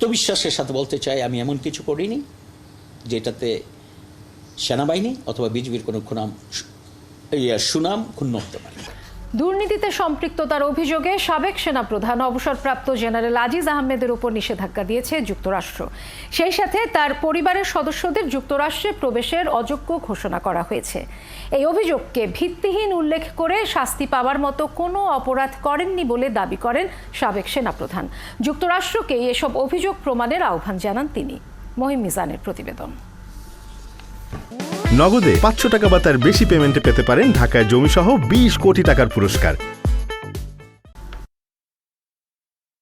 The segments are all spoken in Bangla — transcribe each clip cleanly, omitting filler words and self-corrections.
আত্মবিশ্বাসের সাথে বলতে চাই আমি এমন কিছু করিনি যেটাতে সেনাবাহিনী অথবা বিজিবির কোনো সুনাম ক্ষুণ্ণ হতে পারে। দুর্নীতিতে সম্পৃক্ততার অভিযোগে সাবেক সেনাপ্রধান অবসরপ্রাপ্ত জেনারেল আজিজ আহমেদের উপর নিষেধাজ্ঞা দিয়েছে যুক্তরাষ্ট্র। সেই সাথে তার পরিবারের সদস্যদের যুক্তরাষ্ট্রে প্রবেশের অযোগ্য ঘোষণা করা হয়েছে। এই অভিযোগকে ভিত্তিহীন উল্লেখ করে শাস্তি পাওয়ার মতো কোনো অপরাধ করেননি বলে দাবি করেন সাবেক সেনাপ্রধান। যুক্তরাষ্ট্রকে এসব অভিযোগ প্রমাণের আহ্বান জানান তিনি। মহিম মিজানের প্রতিবেদন। নগদে ৫০০ টাকা বা তার বেশি পেমেন্টে পেতে পারেন ঢাকায় জমিসহ ২০ কোটি টাকার পুরস্কার।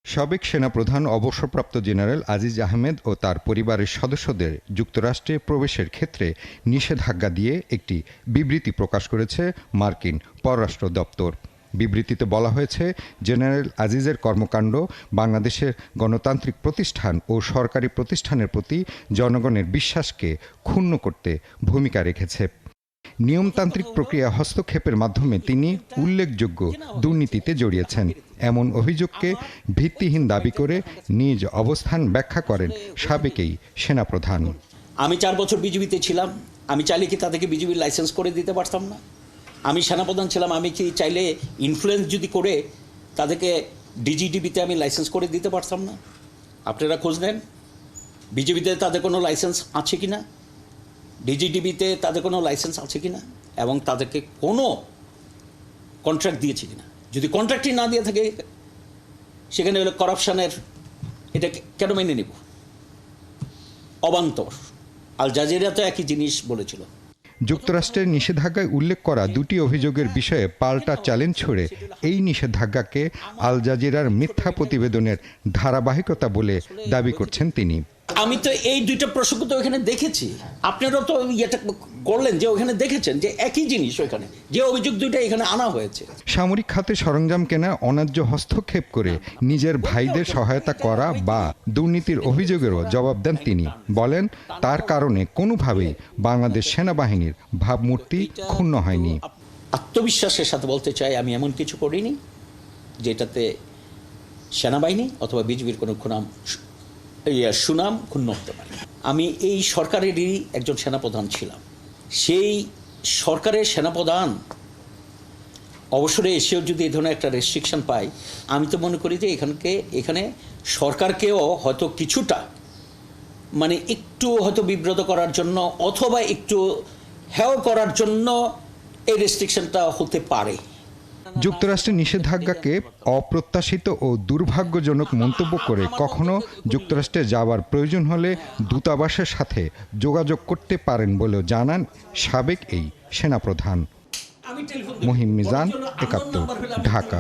সাবেক সেনাপ্রধান অবসরপ্রাপ্ত জেনারেল আজিজ আহমেদ ও তার পরিবারের সদস্যদের যুক্তরাষ্ট্রে প্রবেশের ক্ষেত্রে নিষেধাজ্ঞা দিয়ে একটি বিবৃতি প্রকাশ করেছে মার্কিন পররাষ্ট্র দপ্তর। বিবৃতিতে বলা হয়েছে, জেনারেল আজিজের কর্মকাণ্ড বাংলাদেশের গণতান্ত্রিক প্রতিষ্ঠান ও সরকারি প্রতিষ্ঠানের প্রতি জনগণের বিশ্বাসকে ক্ষুণ্ণ করতে ভূমিকা রেখেছে। নিয়মতান্ত্রিক প্রক্রিয়া হস্তক্ষেপের মাধ্যমে তিনি উল্লেখযোগ্য দুর্নীতিতে জড়িয়েছেন এমন অভিযোগকে ভিত্তিহীন দাবি করে নিজ অবস্থান ব্যাখ্যা করেন সাবেক এই সেনাপ্রধান। আমি 4 বছর বিজিবিতে ছিলাম, আমি চাইলে কি তাদেরকে বিজিবির লাইসেন্স করে দিতে পারতাম না? আমি সেনাপ্রধান ছিলাম, আমি কি চাইলে ইনফ্লুয়েন্স যদি করে তাদেরকে ডিজিডিবিতে আমি লাইসেন্স করে দিতে পারতাম না? আপনারা খোঁজ নেন বিজিবিতে তাদের কোনো লাইসেন্স আছে কি না, ডিজিডিবিতে তাদের কোনো লাইসেন্স আছে কি না, এবং তাদেরকে কোনো কন্ট্রাক্ট দিয়েছে কি না। যদি কন্ট্রাক্টই না দিয়ে থাকে সেখানে হলো করাপশানের, এটা কেন মেনে নেব? অবান্তর। আল জাজিরা তো একই জিনিস বলেছিল। যুক্তরাষ্ট্রের নিষেধাজ্ঞায় উল্লেখ করা দুটি অভিযোগের বিষয়ে পাল্টা চ্যালেঞ্জ ছুড়ে এই নিষেধাজ্ঞাকে আল জাজিরার মিথ্যা প্রতিবেদনের ধারাবাহিকতা বলে দাবি করছেন তিনি। আমি তো এই দুইটা প্রসঙ্গ তো ওখানে দেখেছি, আপনারাও তো ইয়েটা করলেন যে ওখানে দেখেছেন যে একই জিনিস ওইখানে, যে অভিযোগ দুইটা এখানে আনা হয়েছে। সামরিক খাতে সরঞ্জাম কেনা অন্যায্য হস্তক্ষেপ করে নিজের ভাইদের সহায়তা করা বা দুর্নীতির অভিযোগেরও জবাব দেন তিনি। বলেন, তার কারণে কোনোভাবেই বাংলাদেশ সেনাবাহিনীর ভাবমূর্তি ক্ষুণ্ণ হয়নি। আত্মবিশ্বাসের সাথে বলতে চাই আমি এমন কিছু করিনি যেটাতে সেনাবাহিনী অথবা বিজিবির কোনো সুনাম ক্ষুণ্ণ হতে পারে। আমি এই সরকারেরই একজন সেনাপ্রধান ছিলাম। সেই সরকারের সেনাপ্রধান অবসরে এসেও যদি এই ধরনের একটা রেস্ট্রিকশন পাই, আমি তো মনে করি যে এখানে সরকারকেও হয়তো কিছুটা মানে একটু হয়তো বিব্রত করার জন্য অথবা একটু হেয় করার জন্য এই রেস্ট্রিকশনটা হতে পারে। যুক্তরাষ্ট্রের নিষেধাজ্ঞাকে অপ্রত্যাশিত ও দুর্ভাগ্যজনক মন্তব্য করে কখনো যুক্তরাষ্ট্রে যাওয়ার প্রয়োজন হলে দূতাবাসের সাথে যোগাযোগ করতে পারেন বলেও জানান সাবেক এই সেনাপ্রধান। মহিম মিজান, ৭১, ঢাকা।